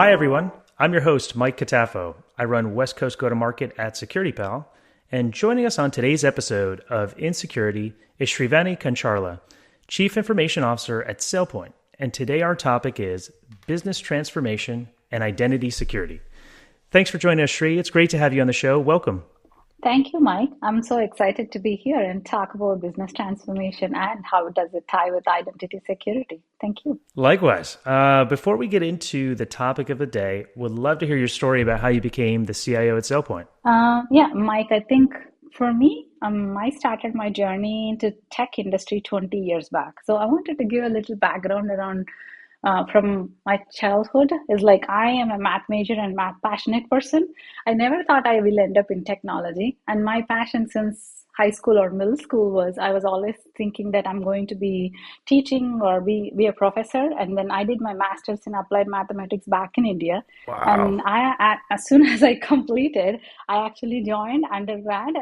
Hi, everyone. I'm your host, Mike Catafo. I run West Coast Go-to-Market at SecurityPal, and joining us on today's episode of Insecurity is Sree Kancharla, Chief Information Officer at SailPoint. And today our topic is business transformation and identity security. Thanks for joining us, Sree. It's great to have you on the show. Welcome. Thank you, Mike. I'm so excited to be here and talk about business transformation and how does it tie with identity security. Thank you. Likewise. Before we get into the topic of the day, would love to hear your story about how you became the CIO at SailPoint. Mike, I think for me, I started my journey into tech industry 20 years back. So I wanted to give a little background around from my childhood is like I am a math major and math passionate person. I never thought I will end up in technology. And my passion since high school or middle school was I was always thinking that I'm going to be teaching or be a professor. And then I did my master's in applied mathematics back in India. Wow. And as soon as I completed, I actually joined undergrad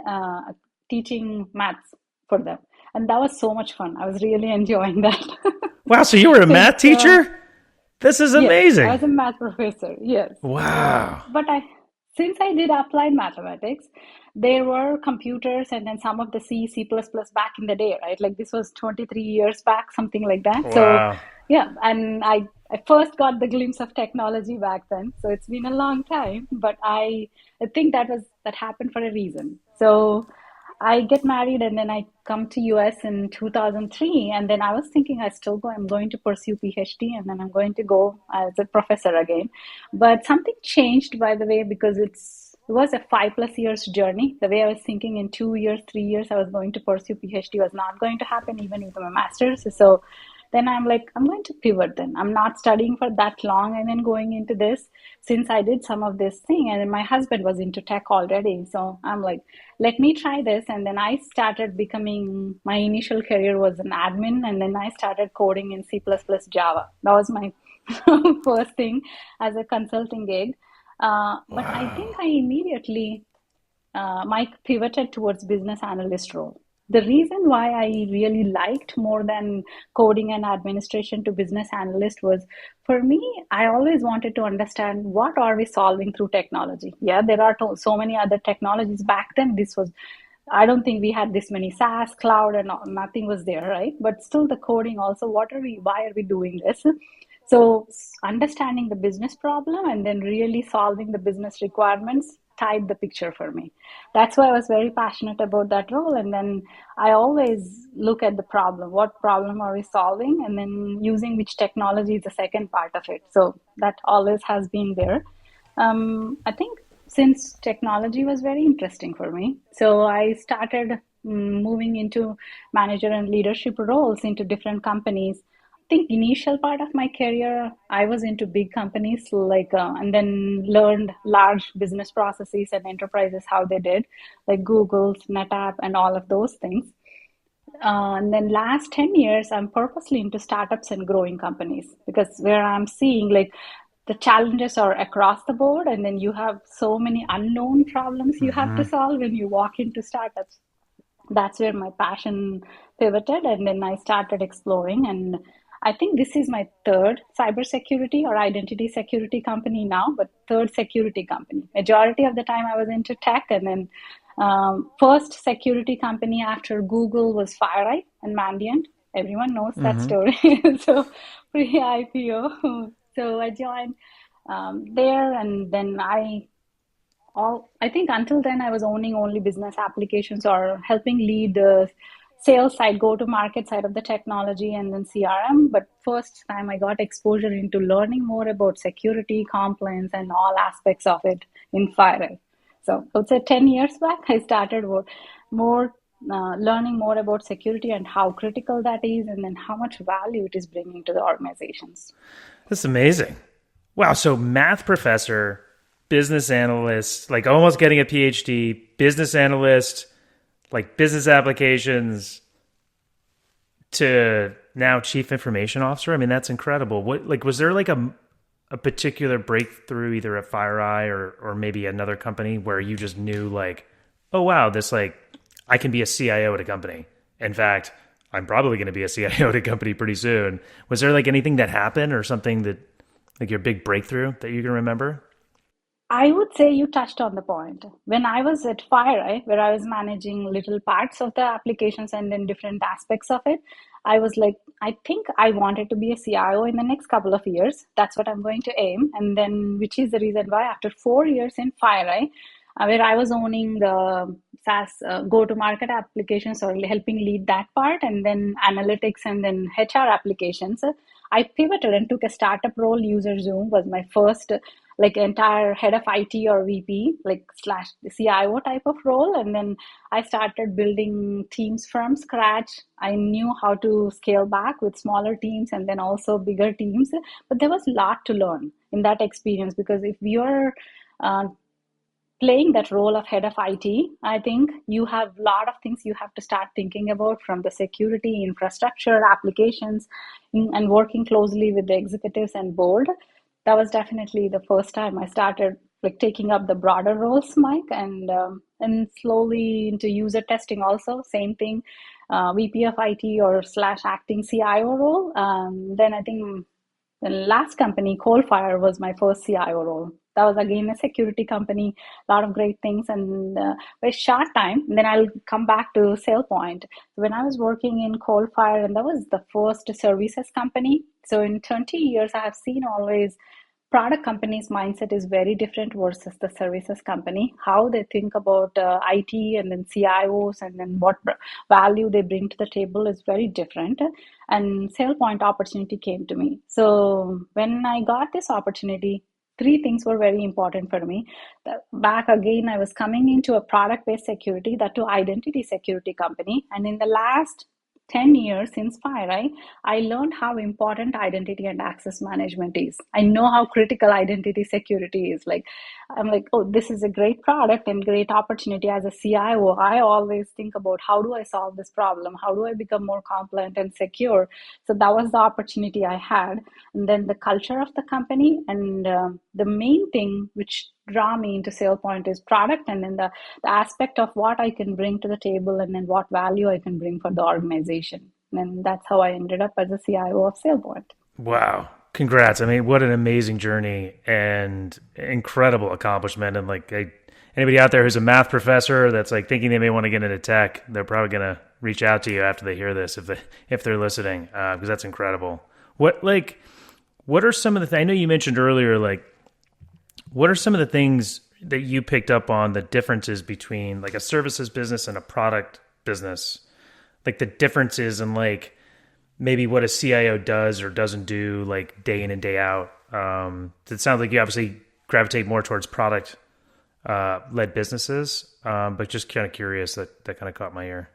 teaching maths for them. And that was so much fun. I was really enjoying that. Wow, so you were a math teacher? This is Yes, I amazing. was a math professor. Yes. Wow. But since I did applied mathematics, there were computers and then some of the C++ back in the day, right? Like this was 23 years back, something like that. So Wow. yeah, and I first got the glimpse of technology back then. So it's been a long time, but I think that happened for a reason. So I get married and then I come to US in 2003 and then I was thinking I'm going to pursue PhD and then I'm going to go as a professor again. But something changed by the way because it was a 5+ years journey. The way I was thinking in 2 years, 3 years I was going to pursue PhD was not going to happen even with my master's. So then I'm like, I'm going to pivot then. I'm not studying for that long and then going into this since I did some of this thing. And then my husband was into tech already. So I'm like, let me try this. And then I started becoming, my initial career was an admin. And then I started coding in C++ Java. That was my first thing as a consulting gig. But I think Wow. I immediately Mike pivoted towards business analyst role. The reason why I really liked more than coding and administration to business analyst was for me, I always wanted to understand what are we solving through technology. Yeah, there are so many other technologies back then. I don't think we had this many SaaS, cloud, and nothing was there, right? But still the coding also, why are we doing this? So understanding the business problem and then really solving the business requirements tied the picture for me. That's why I was very passionate about that role. And then I always look at the problem. What problem are we solving? And then using which technology is the second part of it. So that always has been there. I think since technology was very interesting for me, so I started moving into manager and leadership roles into different companies. I think initial part of my career, I was into big companies and then learned large business processes and enterprises how they did, like Google's, NetApp, and all of those things. And then last 10 years, I'm purposely into startups and growing companies because where I'm seeing like the challenges are across the board, and then you have so many unknown problems you have to Hmm. solve when you walk into startups. That's where my passion pivoted, and then I started exploring. And I think this is my third cybersecurity or identity security company now, but third security company. Majority of the time I was into tech, and then first security company after Google was FireEye and Mandiant. Everyone knows that Hmm. story. So pre-IPO. So I joined there, and then I think until then I was owning only business applications or helping lead the sales side, go to market side of the technology and then CRM. But first time I got exposure into learning more about security, compliance, and all aspects of it in FireEye. So I would say 10 years back, I started more learning more about security and how critical that is, and then how much value it is bringing to the organizations. That's amazing. Wow. So, math professor, business analyst, like almost getting a PhD, business analyst, like business applications to now chief information officer. I mean, that's incredible. What, like, was there like a particular breakthrough either at FireEye or maybe another company where you just knew like, oh, wow, this like, I can be a CIO at a company. In fact, I'm probably going to be a CIO at a company pretty soon. Was there like anything that happened or something that Like your big breakthrough that you can remember? I would say you touched on the point. When I was at FireEye, where I was managing little parts of the applications and then different aspects of it, I was like, I think I wanted to be a CIO in the next couple of years. That's what I'm going to aim. And then, which is the reason why after 4 years in FireEye, where I was owning the SaaS go-to-market applications or helping lead that part, and then analytics and then HR applications, I pivoted and took a startup role. User Zoom was my first like entire head of IT or VP, like slash CIO type of role. And then I started building teams from scratch. I knew how to scale back with smaller teams and then also bigger teams. But there was a lot to learn in that experience because if you're uh, playing that role of head of IT, I think you have a lot of things you have to start thinking about from the security, infrastructure, applications, and working closely with the executives and board. That was definitely the first time I started like taking up the broader roles, Mike, and slowly into user testing also. Same thing, VP of IT or slash acting CIO role. Then I think the last company, Coalfire, was my first CIO role. That was again a security company, a lot of great things, and very short time. And then I'll come back to SailPoint. When I was working in Coalfire, and that was the first services company. So in 20 years, I have seen always product companies' mindset is very different versus the services company. How they think about IT and then CIOs and then what value they bring to the table is very different. And SailPoint opportunity came to me. So when I got this opportunity, three things were very important for me. Back again, I was coming into a product-based security, that to identity security company. And in the last 10 years since FireEye, I learned how important identity and access management is. I know how critical identity security is. Like, I'm like, oh, this is a great product and great opportunity as a CIO. I always think about how do I solve this problem? How do I become more compliant and secure? So that was the opportunity I had. And then the culture of the company and the main thing which draw me into SailPoint is product and then the aspect of what I can bring to the table and then what value I can bring for the organization. And that's how I ended up as a CIO of SailPoint. Wow. Congrats. I mean, what an amazing journey and incredible accomplishment. And like, anybody out there who's a math professor that's like thinking they may want to get into tech, they're probably going to reach out to you after they hear this if they're listening, because that's incredible. What are some of the I know you mentioned earlier, like, what are some of the things that you picked up on the differences between like a services business and a product business? Like the differences in like maybe what a CIO does or doesn't do like day in and day out. It sounds like you obviously gravitate more towards product led businesses, but just kind of curious that kind of caught my ear.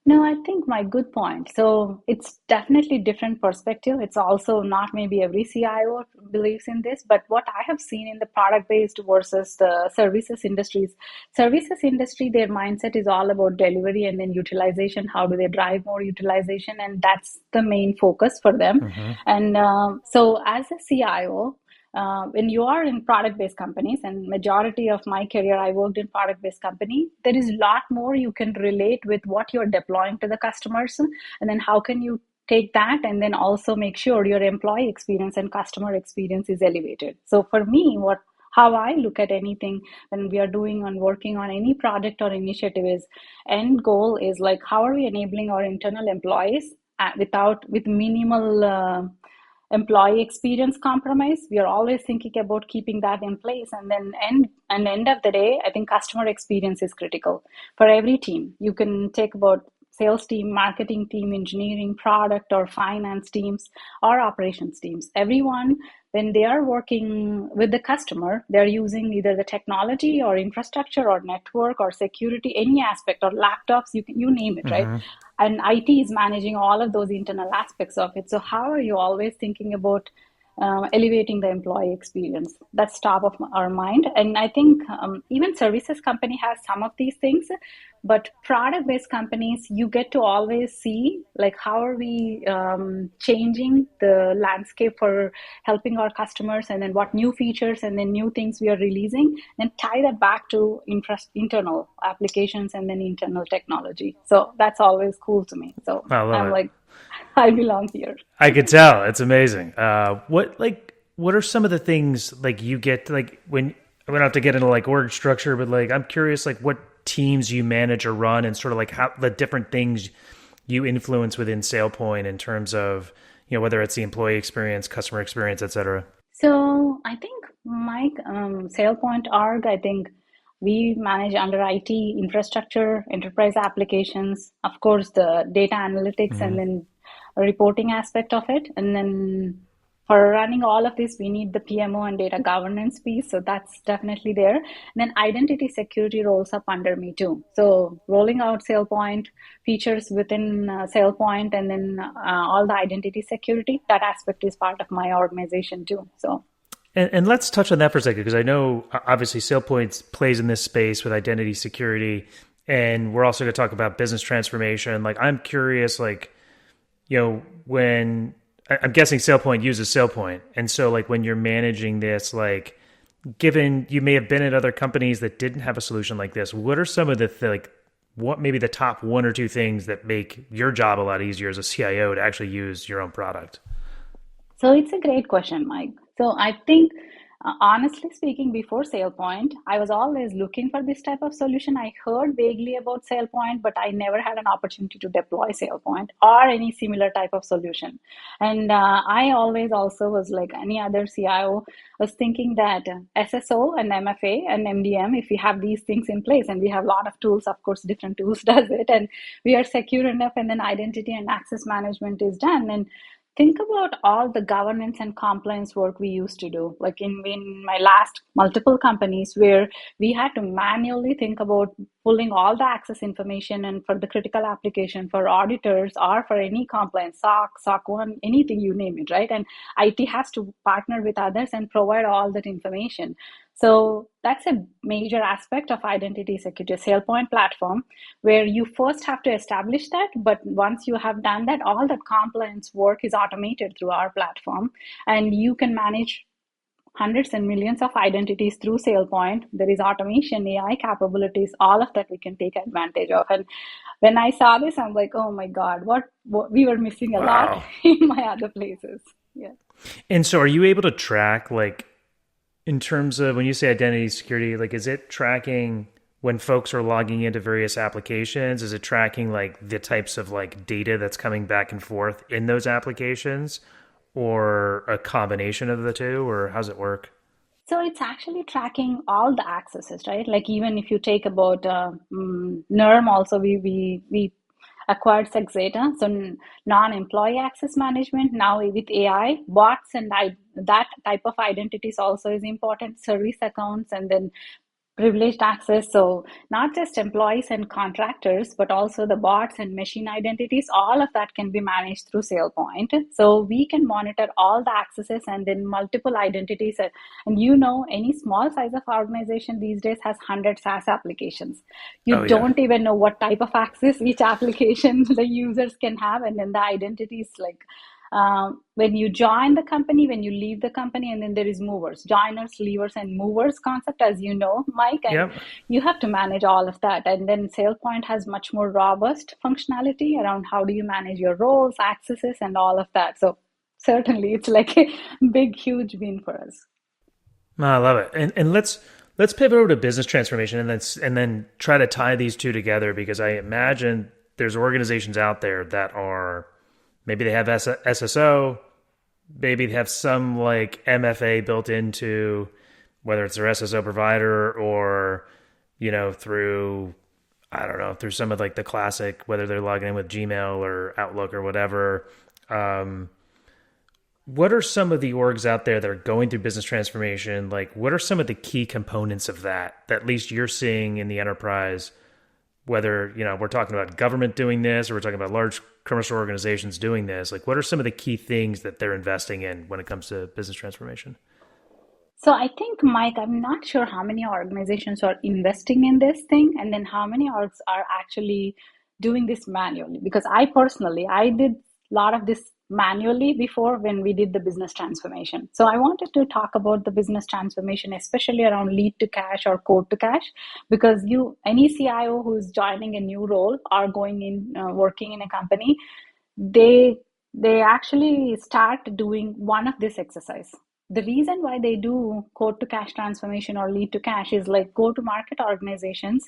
No, I think my good point. So it's definitely different perspective. It's also not maybe every CIO believes in this, but what I have seen in the product-based versus the services industry, their mindset is all about delivery and then utilization. How do they drive more utilization? And that's the main focus for them. Mm-hmm. And so as a CIO, when you are in product-based companies, and majority of my career I worked in product-based company, there is a lot more you can relate with what you're deploying to the customers, and then how can you take that and then also make sure your employee experience and customer experience is elevated. So for me, what how I look at anything when we are doing and working on any project or initiative is end goal is like how are we enabling our internal employees with minimal employee experience compromise. We are always thinking about keeping that in place. And then end of the day, I think customer experience is critical for every team. You can take about sales team, marketing team, engineering, product or finance teams or operations teams. Everyone, when they are working with the customer, they're using either the technology or infrastructure or network or security, any aspect or laptops, you name it, right? Mm-hmm. And IT is managing all of those internal aspects of it. So how are you always thinking about elevating the employee experience? That's top of our mind. And I think even services company has some of these things, but product-based companies, you get to always see like how are we changing the landscape for helping our customers, and then what new features and then new things we are releasing, and tie that back to internal applications and then internal technology. So that's always cool to me. So I love I'm it. like, I belong here. I could tell. It's amazing. what are some of the things like you get like when we don't have to get into like org structure, but like I'm curious like what teams you manage or run and sort of like how the different things you influence within SailPoint in terms of, whether it's the employee experience, customer experience, et cetera. So I think Mike, SailPoint org, I think we manage under IT infrastructure, enterprise applications, of course, the data analytics and Hmm. then reporting aspect of it. And then for running all of this, we need the PMO and data governance piece. So that's definitely there. And then identity security rolls up under me too. So rolling out SailPoint features within SailPoint and then all the identity security, that aspect is part of my organization too. So And let's touch on that for a second because I know obviously SailPoint plays in this space with identity security, and we're also going to talk about business transformation. Like I'm curious, like when I'm guessing SailPoint uses SailPoint, and so like when you're managing this, like given you may have been at other companies that didn't have a solution like this, what are some of the like what maybe the top one or two things that make your job a lot easier as a CIO to actually use your own product? So it's a great question, Mike. So I think, honestly speaking, before SailPoint, I was always looking for this type of solution. I heard vaguely about SailPoint, but I never had an opportunity to deploy SailPoint or any similar type of solution. And I always also was like any other CIO, was thinking that SSO and MFA and MDM, if we have these things in place, and we have a lot of tools, of course, different tools does it, and we are secure enough, and then identity and access management is done. And think about all the governance and compliance work we used to do, like in my last multiple companies where we had to manually think about pulling all the access information and for the critical application for auditors or for any compliance, SOC 1, anything you name it, right? And IT has to partner with others and provide all that information. So that's a major aspect of identity security, SailPoint platform, where you first have to establish that. But once you have done that, all that compliance work is automated through our platform, and you can manage hundreds and millions of identities through SailPoint. There is automation, AI capabilities, all of that we can take advantage of. And when I saw this, I'm like, oh my God, what we were missing a lot Wow. in my other places. Yeah. And so are you able to track like in terms of when you say identity security, like is it tracking when folks are logging into various applications? Is it tracking like the types of like data that's coming back and forth in those applications or a combination of the two, or how's it work? So it's actually tracking all the accesses, right? Like even if you take about NERM, also we acquired Sexata, so non-employee access management. Now with AI, bots and that type of identities also is important. Service accounts and then privileged access. So not just employees and contractors, but also the bots and machine identities, all of that can be managed through SailPoint. So we can monitor all the accesses and then multiple identities. And any small size of organization these days has 100 SaaS applications. You Oh yeah. don't even know what type of access each application the users can have. And then the identities like when you join the company, when you leave the company, and then there is movers, joiners, leavers, and movers concept, as you know, Mike, and Yep. you have to manage all of that. And then SailPoint has much more robust functionality around how do you manage your roles, accesses, and all of that. So certainly, it's like a big, huge win for us. I love it. And let's pivot over to business transformation and then try to tie these two together because I imagine there's organizations out there that are maybe they have SSO, maybe they have some like MFA built into whether it's their SSO provider or through I don't know through some of like the classic whether they're logging in with Gmail or Outlook or whatever. Um, what are some of the orgs out there that are going through business transformation? Like, what are some of the key components of that at least you're seeing in the enterprise? Whether we're talking about government doing this or we're talking about large commercial organizations doing this, like what are some of the key things that they're investing in when it comes to business transformation? So I think, Mike, I'm not sure how many organizations are investing in this thing, and then how many orgs are actually doing this manually. Because I did a lot of this manually before when we did the business transformation. So I wanted to talk about the business transformation, especially around lead to cash or code to cash, because any CIO who is joining a new role or going in working in a company, they actually start doing one of this exercise. the reason why they do code to cash transformation or lead to cash is like go to market organizations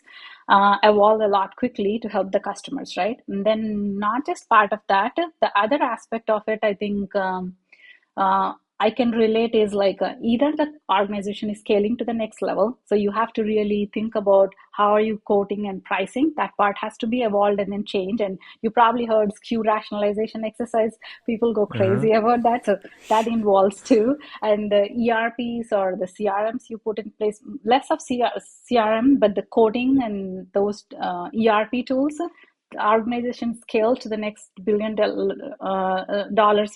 evolve a lot quickly to help the customers, right? And then not just part of that, the other aspect of it, I think uh, I can relate is like either the organization is scaling to the next level. So you have to really think about how are you quoting and pricing. That part has to be evolved and then change. And you probably heard SKU rationalization exercise. People go Mm-hmm. crazy about that. So that involves too. And the ERPs or the CRMs you put in place, less of CRM, but the coding and those ERP tools, organization scale to the next $1 billion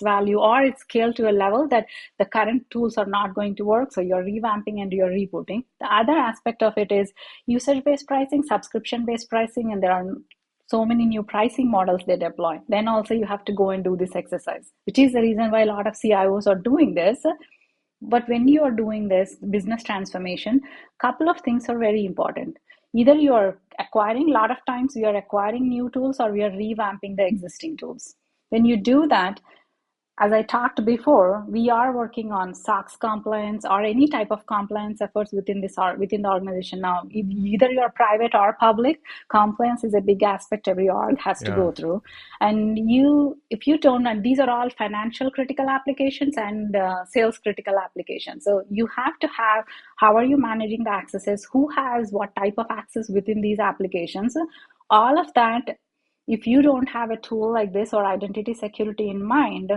value, or it's scaled to a level that the current tools are not going to work, so you're revamping and you're rebooting. The other aspect of it is usage-based pricing, subscription-based pricing, and there are so many new pricing models they deploy. Then also you have to go and do this exercise, which is the reason why a lot of CIOs are doing this. But when you are doing this business transformation, couple of things are very important. Either you are acquiring, a lot of times we are acquiring new tools or we are revamping the existing tools. When you do that, as I talked before, we are working on SOX compliance or any type of compliance efforts within within the organization. Now, if either you're private or public, compliance is a big aspect every org has to Yeah. go through. And if you don't, and these are all financial critical applications and sales critical applications. So you have to have how are you managing the accesses, who has what type of access within these applications, all of that. If you don't have a tool like this or identity security in mind,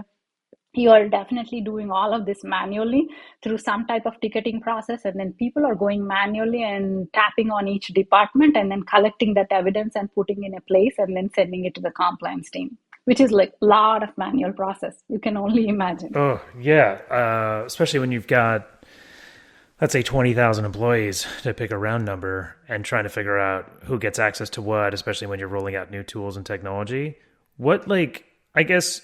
you are definitely doing all of this manually through some type of ticketing process, and then people are going manually and tapping on each department and then collecting that evidence and putting in a place and then sending it to the compliance team, which is like a lot of manual process. You can only imagine. Oh, yeah. Especially when you've got, let's say, 20,000 employees to pick a round number and trying to figure out who gets access to what, especially when you're rolling out new tools and technology. What, like, I guess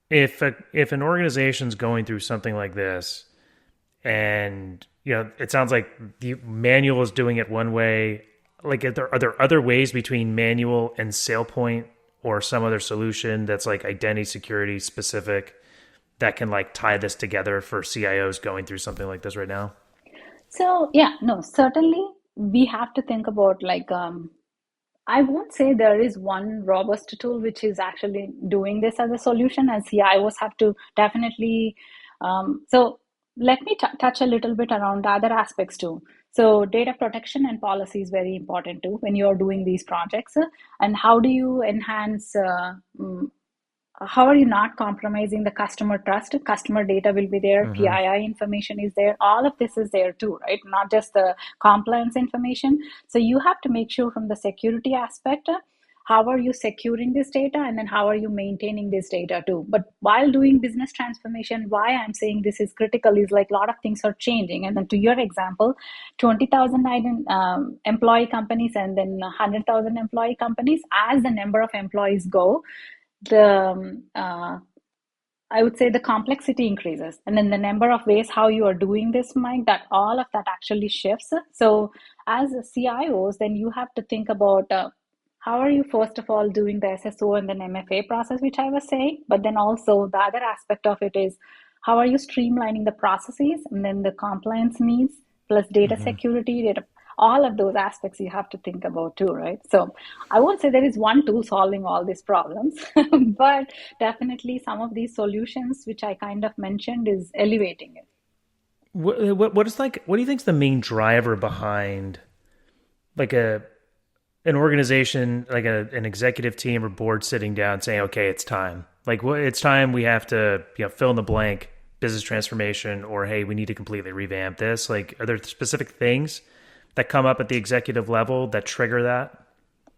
if an organization's going through something like this, and it sounds like the manual is doing it one way, like are there other ways between manual and SailPoint or some other solution that's like identity security specific that can like tie this together for CIOs going through something like this right now? So yeah, no, certainly we have to think about like I won't say there is one robust tool which is actually doing this as a solution, and CIOs have to definitely. So let me touch a little bit around the other aspects too. So data protection and policy is very important too when you're doing these projects. And how do you enhance how are you not compromising the customer trust? Customer data will be there, Mm-hmm. PII information is there, all of this is there too, right? Not just the compliance information. So you have to make sure from the security aspect, how are you securing this data, and then how are you maintaining this data too. But while doing business transformation, why I'm saying this is critical is like a lot of things are changing. And then to your example, 20,000 employee companies and then 100,000 employee companies, as the number of employees go, the I would say the complexity increases, and then the number of ways how you are doing this, Mike, that all of that actually shifts. So as a CIOs, then you have to think about how are you first of all doing the SSO and then MFA process, which I was saying, but then also the other aspect of it is how are you streamlining the processes and then the compliance needs plus data Mm-hmm. security, data, all of those aspects you have to think about too, right? So I won't say there is one tool solving all these problems, but definitely some of these solutions, which I kind of mentioned, is elevating it. What is like? What do you think is the main driver behind like an organization, like an executive team or board sitting down saying, "Okay, it's time. Like, it's time. We have to, fill in the blank, business transformation, or hey, we need to completely revamp this." Like, are there specific things that come up at the executive level that trigger that?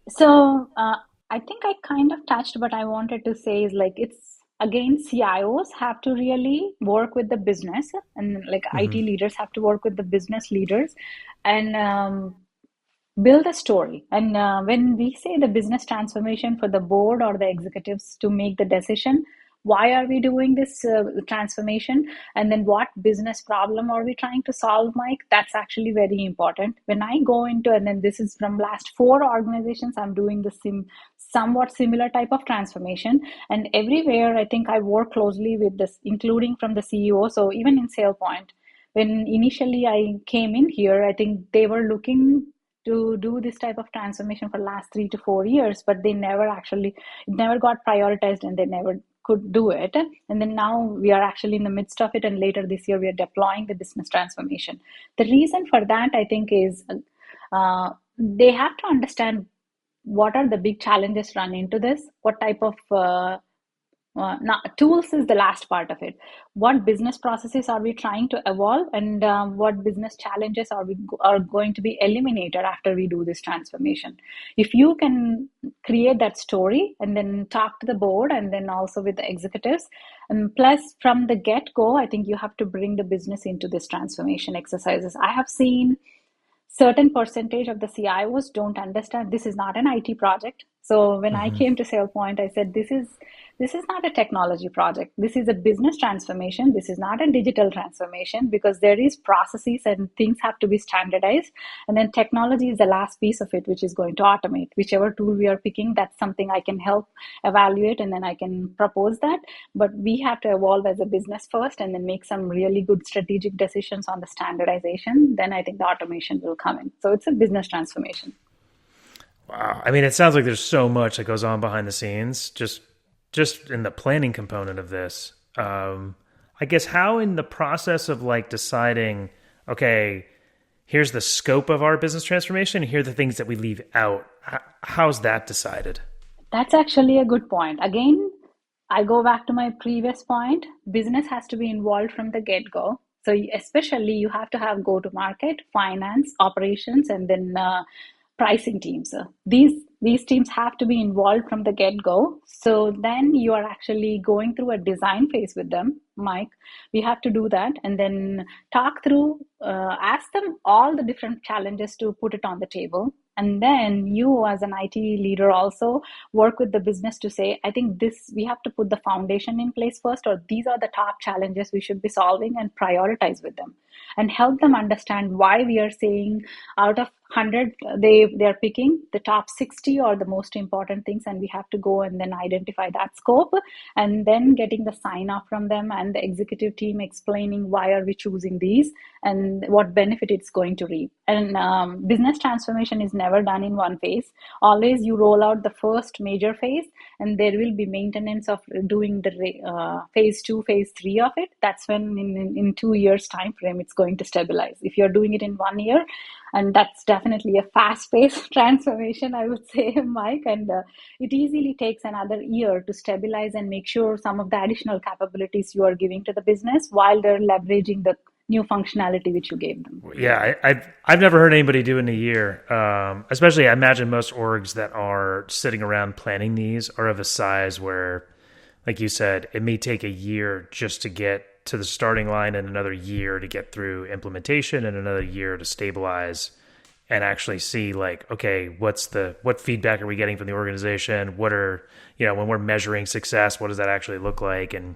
So I think I kind of touched, but I wanted to say is like it's again CIOs have to really work with the business, and like Mm-hmm. IT leaders have to work with the business leaders, and build a story. And when we say the business transformation for the board or the executives to make the decision, why are we doing this transformation, and then what business problem are we trying to solve, Mike. That's actually very important. When I go into, and then this is from last 4 organizations, I'm doing the somewhat similar type of transformation, and everywhere I think I work closely with this, including from the CEO. So even in SailPoint, when initially I came in here, I think they were looking to do this type of transformation for last 3 to 4 years, but they never actually, it never got prioritized and they never could do it. And then now we are actually in the midst of it, and later this year we are deploying the business transformation. The reason for that, I think, is they have to understand what are the big challenges run into this, what type of tools is the last part of it. What business processes are we trying to evolve, and what business challenges are going to be eliminated after we do this transformation? If you can create that story and then talk to the board and then also with the executives, and plus from the get-go, I think you have to bring the business into this transformation exercises. I have seen certain percentage of the CIOs don't understand this is not an IT project. So when I came to SailPoint, I said, this is not a technology project. This is a business transformation. This is not a digital transformation, because there is processes and things have to be standardized. And then technology is the last piece of it, which is going to automate. Whichever tool we are picking, that's something I can help evaluate, and then I can propose that. But we have to evolve as a business first, and then make some really good strategic decisions on the standardization. Then I think the automation will come in. So it's a business transformation. Wow. I mean, it sounds like there's so much that goes on behind the scenes, just in the planning component of this. I guess how in the process of like deciding, okay, here's the scope of our business transformation, here are the things that we leave out. How's that decided? That's actually a good point. Again, I go back to my previous point. Business has to be involved from the get-go. So especially you have to have go-to-market, finance, operations, and then pricing teams. These teams have to be involved from the get-go. So then you are actually going through a design phase with them, Mike. We have to do that, and then talk through, ask them all the different challenges to put it on the table. And then you as an IT leader also work with the business to say, I think we have to put the foundation in place first, or these are the top challenges we should be solving, and prioritize with them and help them understand why we are saying out of 100, they're picking the top 60 or the most important things, and we have to go and then identify that scope, and then getting the sign off from them and the executive team explaining why are we choosing these and what benefit it's going to reap. And business transformation is never done in one phase. Always you roll out the first major phase, and there will be maintenance of doing the phase 2, phase 3 of it. That's when in 2 years time frame it's going to stabilize. If you're doing it in 1 year, and that's definitely a fast-paced transformation, I would say, Mike. And it easily takes another year to stabilize and make sure some of the additional capabilities you are giving to the business while they're leveraging the new functionality which you gave them. Yeah, I've never heard anybody do it in a year. Especially, I imagine most orgs that are sitting around planning these are of a size where, like you said, it may take a year just to get to the starting line, and another year to get through implementation, and another year to stabilize and actually see like, okay, what feedback are we getting from the organization? What are, when we're measuring success, what does that actually look like? And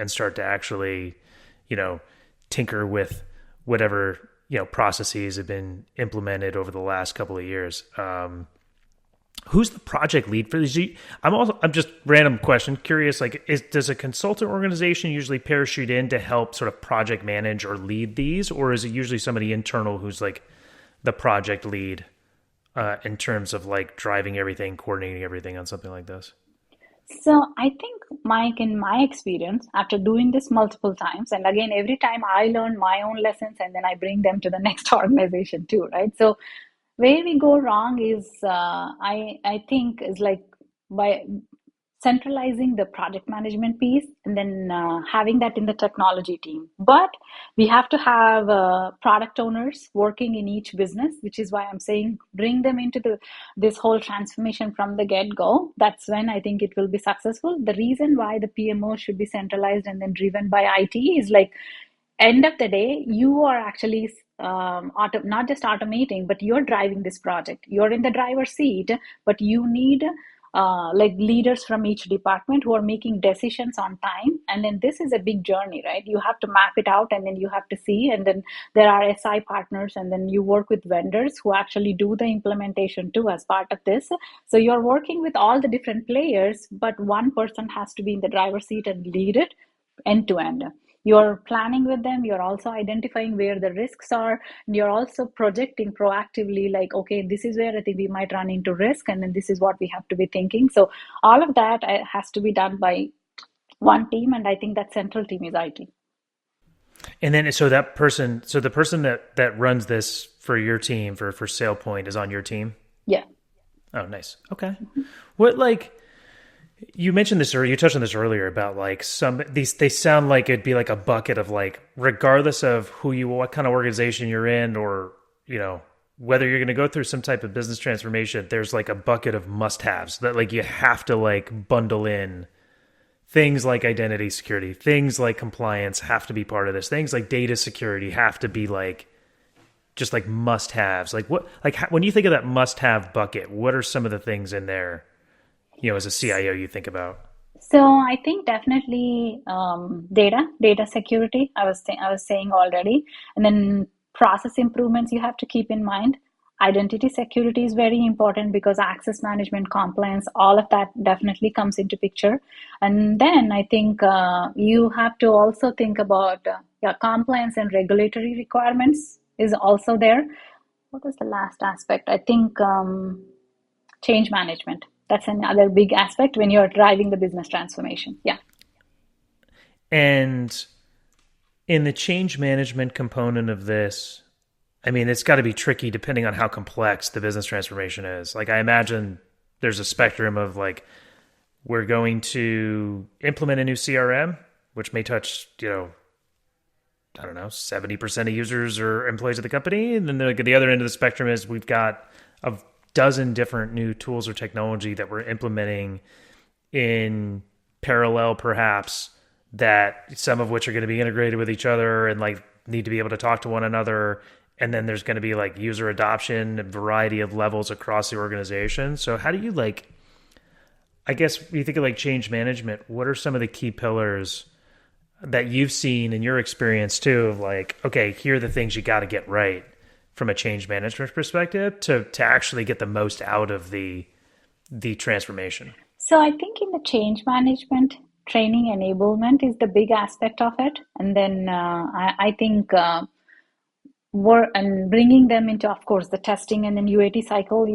start to actually, tinker with whatever, processes have been implemented over the last couple of years. Who's the project lead for these? I'm just random question, curious. Like, does a consultant organization usually parachute in to help sort of project manage or lead these, or is it usually somebody internal who's like the project lead in terms of like driving everything, coordinating everything on something like this? So I think, Mike, in my experience, after doing this multiple times, and again, every time I learn my own lessons and then I bring them to the next organization too, right? So where we go wrong is, I think, is like by centralizing the project management piece and then having that in the technology team. But we have to have product owners working in each business, which is why I'm saying bring them into this whole transformation from the get-go. That's when I think it will be successful. The reason why the PMO should be centralized and then driven by IT is like, end of the day, you are actually not just automating, but you're driving this project. You're in the driver's seat, but you need like leaders from each department who are making decisions on time. And then this is a big journey, right? You have to map it out, and then you have to see, and then there are SI partners, and then you work with vendors who actually do the implementation too as part of this. So you're working with all the different players, but one person has to be in the driver's seat and lead it end to end. You're planning with them, you're also identifying where the risks are, and you're also projecting proactively, like, okay, this is where I think we might run into risk, and then this is what we have to be thinking. So all of that has to be done by one team, and I think that central team is IT. And then, so the person that runs this for your team, for SailPoint, is on your team? Yeah. Oh, nice. Okay. What, like, you mentioned this, or you touched on this earlier about like they sound like it'd be like a bucket of like, regardless of what kind of organization you're in, or, whether you're going to go through some type of business transformation, there's like a bucket of must-haves that like you have to like bundle in. Things like identity security, things like compliance have to be part of this. Things like data security have to be like, just like must-haves. Like when you think of that must-have bucket, what are some of the things in there, as a CIO you think about? So I think definitely data security. I was saying already, and then process improvements you have to keep in mind. Identity security is very important because access management, compliance, all of that definitely comes into picture. And then I think you have to also think about compliance and regulatory requirements is also there. What was the last aspect? I think change management. That's another big aspect when you're driving the business transformation. Yeah. And in the change management component of this, I mean, it's got to be tricky depending on how complex the business transformation is. Like, I imagine there's a spectrum of like, we're going to implement a new CRM, which may touch, 70% of users or employees of the company. And then the other end of the spectrum is we've got a dozen different new tools or technology that we're implementing in parallel, perhaps, that some of which are going to be integrated with each other and like need to be able to talk to one another. And then there's going to be like user adoption and variety of levels across the organization. So how do you I guess when you think of like change management, what are some of the key pillars that you've seen in your experience too of like, okay, here are the things you got to get right from a change management perspective to actually get the most out of the transformation? So I think in the change management, training enablement is the big aspect of it. And then I think and bringing them into, of course, the testing and then UAT cycle,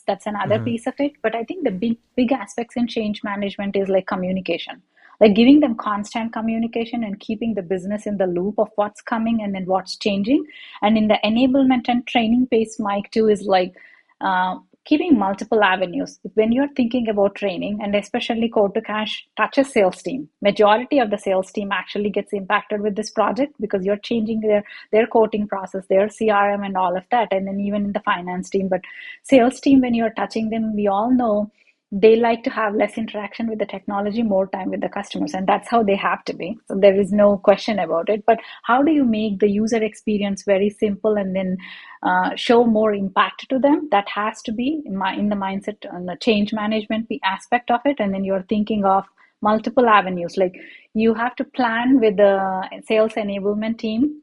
that's another piece of it. But I think the big aspects in change management is like communication, like giving them constant communication and keeping the business in the loop of what's coming and then what's changing. And in the enablement and training piece, Mike, too, is like keeping multiple avenues. When you're thinking about training, and especially code to cash touches sales team, majority of the sales team actually gets impacted with this project because you're changing their quoting process, their CRM and all of that, and then even in the finance team. But sales team, when you're touching them, we all know they like to have less interaction with the technology, more time with the customers, and that's how they have to be. So there is no question about it. But how do you make the user experience very simple and then show more impact to them? That has to be in the mindset and the change management aspect of it. And then you're thinking of multiple avenues. Like you have to plan with the sales enablement team.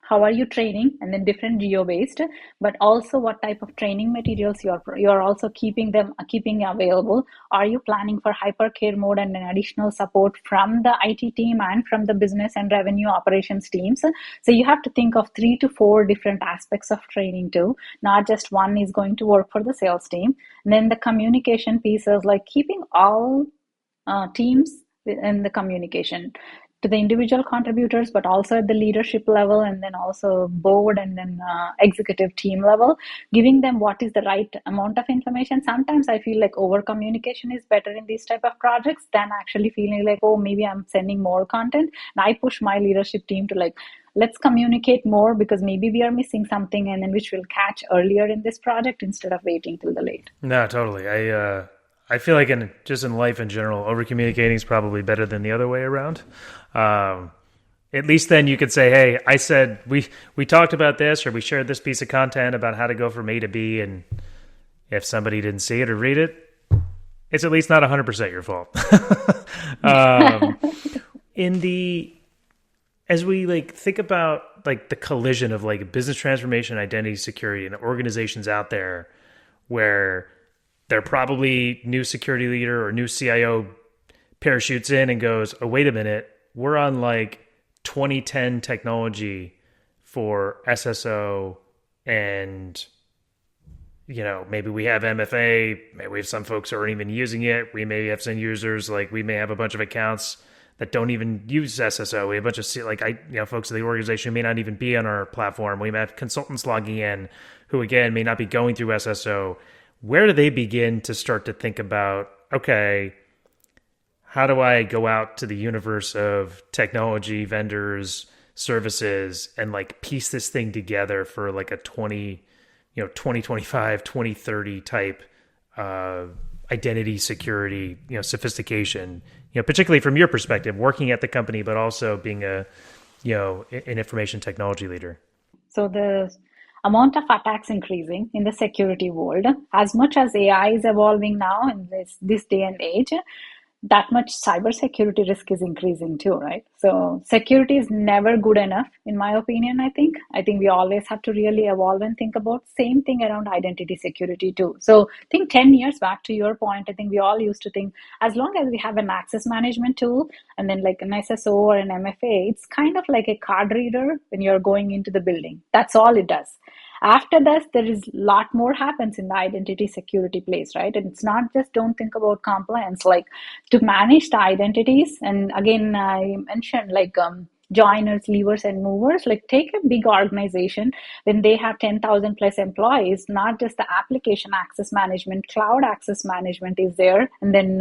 How are you training? And then different geo-based, but also what type of training materials you're also keeping available. Are you planning for hypercare mode and an additional support from the IT team and from the business and revenue operations teams? So you have to think of 3 to 4 different aspects of training too. Not just one is going to work for the sales team. And then the communication piece is like keeping all teams in the communication to the individual contributors, but also at the leadership level, and then also board and then executive team level, giving them what is the right amount of information. Sometimes I feel like over communication is better in these type of projects than actually feeling like, oh, maybe I'm sending more content. And I push my leadership team to like, let's communicate more because maybe we are missing something and then which we'll catch earlier in this project instead of waiting till the late. No, totally. I feel like in life in general, over communicating is probably better than the other way around. At least then you could say, hey, I said we talked about this, or we shared this piece of content about how to go from A to B, and if somebody didn't see it or read it, it's at least not 100% your fault. um, in the as we like think about like the collision of like business transformation, identity security, and organizations out there where they're probably new security leader or new CIO parachutes in and goes, oh, wait a minute, we're on like 2010 technology for SSO, and maybe we have MFA, maybe we have some folks who aren't even using it. We may have some users, like we may have a bunch of accounts that don't even use SSO. We have a bunch of folks in the organization may not even be on our platform. We may have consultants logging in who again may not be going through SSO. Where do they begin to start to think about, okay, how do I go out to the universe of technology vendors, services, and like piece this thing together for like a 2025, 2030 type identity security, sophistication, particularly from your perspective, working at the company, but also being an information technology leader? So the amount of attacks increasing in the security world, as much as AI is evolving now in this day and age, that much cybersecurity risk is increasing too, right? So security is never good enough, in my opinion. I think we always have to really evolve and think about same thing around identity security too. So I think 10 years back, to your point, I think we all used to think as long as we have an access management tool and then like an SSO or an MFA, it's kind of like a card reader when you're going into the building. That's all it does. After this, there is a lot more happens in the identity security place, right? And it's not just don't think about compliance, like to manage the identities. And again, I mentioned like joiners, leavers, and movers. Like take a big organization when they have 10,000 plus employees, not just the application access management, cloud access management is there. And then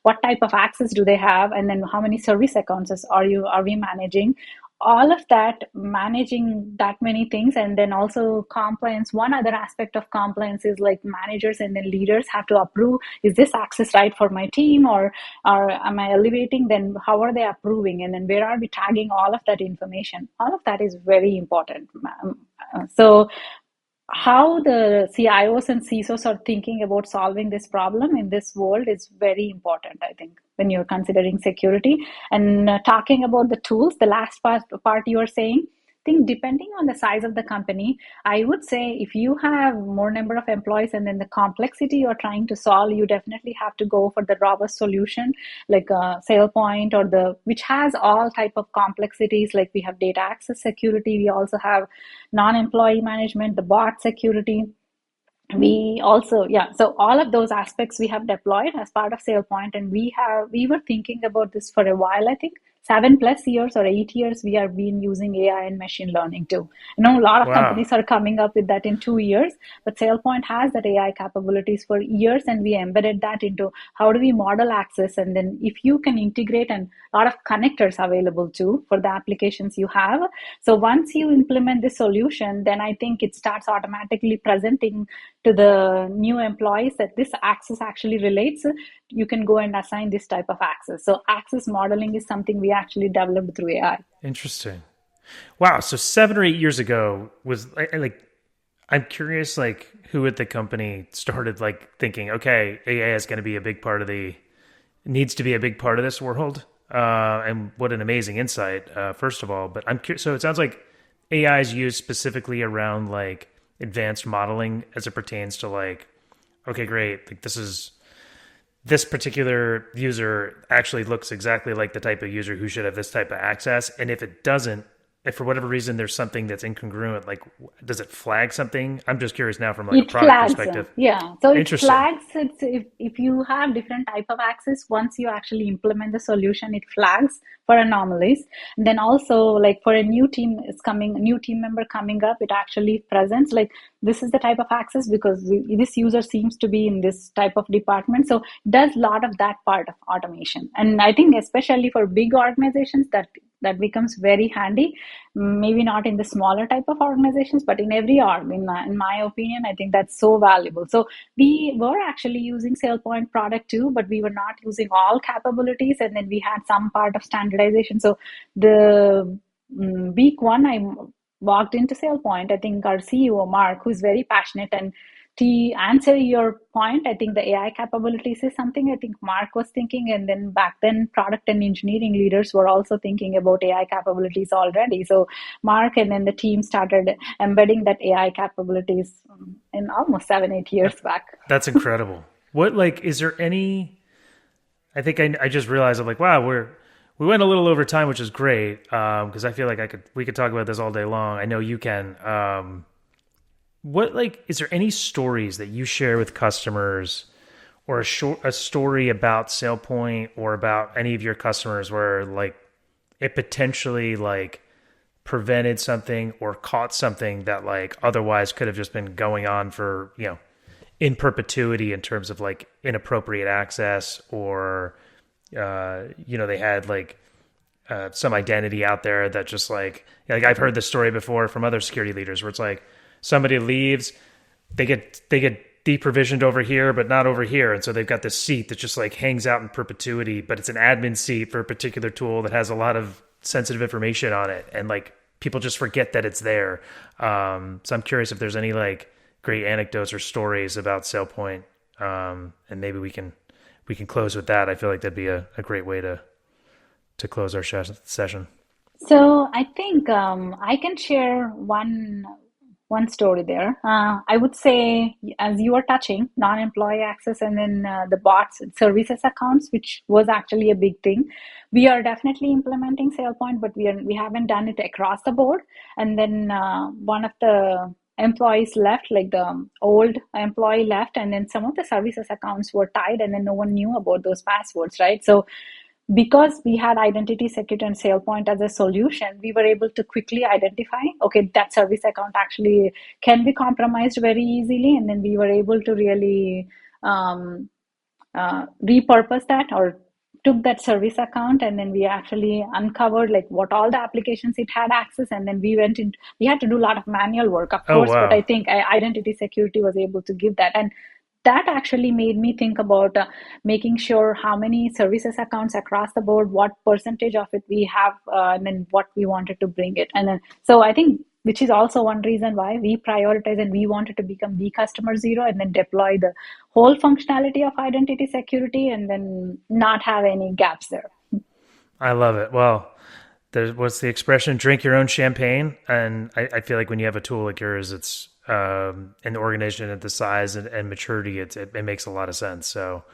what type of access do they have? And then how many service accounts are we managing? All of that, managing that many things. And then also compliance. One other aspect of compliance is like managers and then leaders have to approve, is this access right for my team, or am I elevating? Then how are they approving? And then where are we tagging all of that information? All of that is very important. So how the CIOs and CISOs are thinking about solving this problem in this world is very important, I think, when you're considering security. And talking about the tools, the last part you were saying, I think depending on the size of the company, I would say if you have more number of employees and then the complexity you're trying to solve, you definitely have to go for the robust solution like SailPoint which has all type of complexities. Like we have data access security, we also have non-employee management, the bot security. We also, so all of those aspects we have deployed as part of SailPoint, and we were thinking about this for a while. I think 7+ years or 8 years we have been using AI and machine learning too. A lot of companies are coming up with that in 2 years, but SailPoint has that AI capabilities for years, and we embedded that into how do we model access. And then if you can integrate, and a lot of connectors available too for the applications you have. So once you implement this solution, then I think it starts automatically presenting to the new employees that this access actually relates. You can go and assign this type of access. So access modeling is something we actually developed through AI. Interesting. Wow. So 7 or 8 years ago was like, I'm curious, like who at the company started like thinking, okay, AI is going to be a big part of needs to be a big part of this world. And what an amazing insight, first of all. But I'm curious. So it sounds like AI is used specifically around like advanced modeling as it pertains to like, okay, great. Like this particular user actually looks exactly like the type of user who should have this type of access. And if it doesn't, if for whatever reason there's something that's incongruent, like does it flag something? I'm just curious now from like a product perspective. So it flags it if you have different type of access. Once you actually implement the solution, it flags for anomalies. And then also like for a new team member coming up, it actually presents like this is the type of access because this user seems to be in this type of department. So it does a lot of that part of automation. And I think especially for big organizations that becomes very handy. Maybe not in the smaller type of organizations, but in every org, in my opinion, I think that's so valuable. So we were actually using SailPoint product too, but we were not using all capabilities. And then we had some part of standardization. So the week one, I walked into SailPoint. I think our CEO, Mark, who's very passionate and to answer your point, I think the AI capabilities is something I think Mark was thinking, and then back then, product and engineering leaders were also thinking about AI capabilities already. So Mark and then the team started embedding that AI capabilities in almost 7-8 years back. That's incredible. What, like, is there any? I think I just realized I'm like, wow, we went a little over time, which is great because I feel like we could talk about this all day long. I know you can. What, like, is there any stories that you share with customers, or a story about SailPoint or about any of your customers where like it potentially like prevented something or caught something that like otherwise could have just been going on for, in perpetuity in terms of like inappropriate access, or they had like some identity out there that just like I've heard this story before from other security leaders where it's like somebody leaves, they get deprovisioned over here but not over here, and so they've got this seat that just like hangs out in perpetuity, but it's an admin seat for a particular tool that has a lot of sensitive information on it, and like people just forget that it's there. So I'm curious if there's any like great anecdotes or stories about SailPoint, and maybe we can close with that. I feel like that'd be a great way to close our session. So I think I can share one story there. I would say, as you were touching, non-employee access and then the bots and services accounts, which was actually a big thing. We are definitely implementing SailPoint, but we haven't done it across the board. And then one of the employees left, like the old employee left, and then some of the services accounts were tied, and then no one knew about those passwords, right? So because we had identity security and SailPoint as a solution, we were able to quickly identify, okay, that service account actually can be compromised very easily. And then we were able to really repurpose that, or took that service account, and then we actually uncovered like what all the applications it had access. And then we had to do a lot of manual work, of course, wow. But I think identity security was able to give that. And that actually made me think about making sure how many services accounts across the board, what percentage of it we have, and then what we wanted to bring it. And then, so I think, which is also one reason why we prioritize and we wanted to become the customer zero, and then deploy the whole functionality of identity security, and then not have any gaps there. I love it. Well, what's the expression? Drink your own champagne. And I feel like when you have a tool like yours, it's an organization at the size and maturity, it makes a lot of sense. So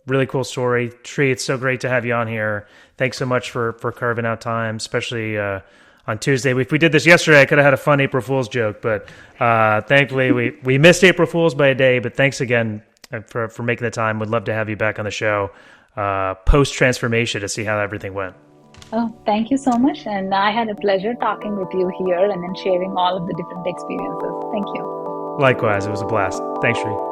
really cool story. Sree, it's so great to have you on here. Thanks so much for carving out time, especially on Tuesday. If we did this yesterday, I could have had a fun April Fool's joke, but thankfully we missed April Fool's by a day. But thanks again for making the time. Would love to have you back on the show post-transformation to see how everything went. Oh, thank you so much. And I had a pleasure talking with you here and then sharing all of the different experiences. Thank you. Likewise, it was a blast. Thanks, Sree.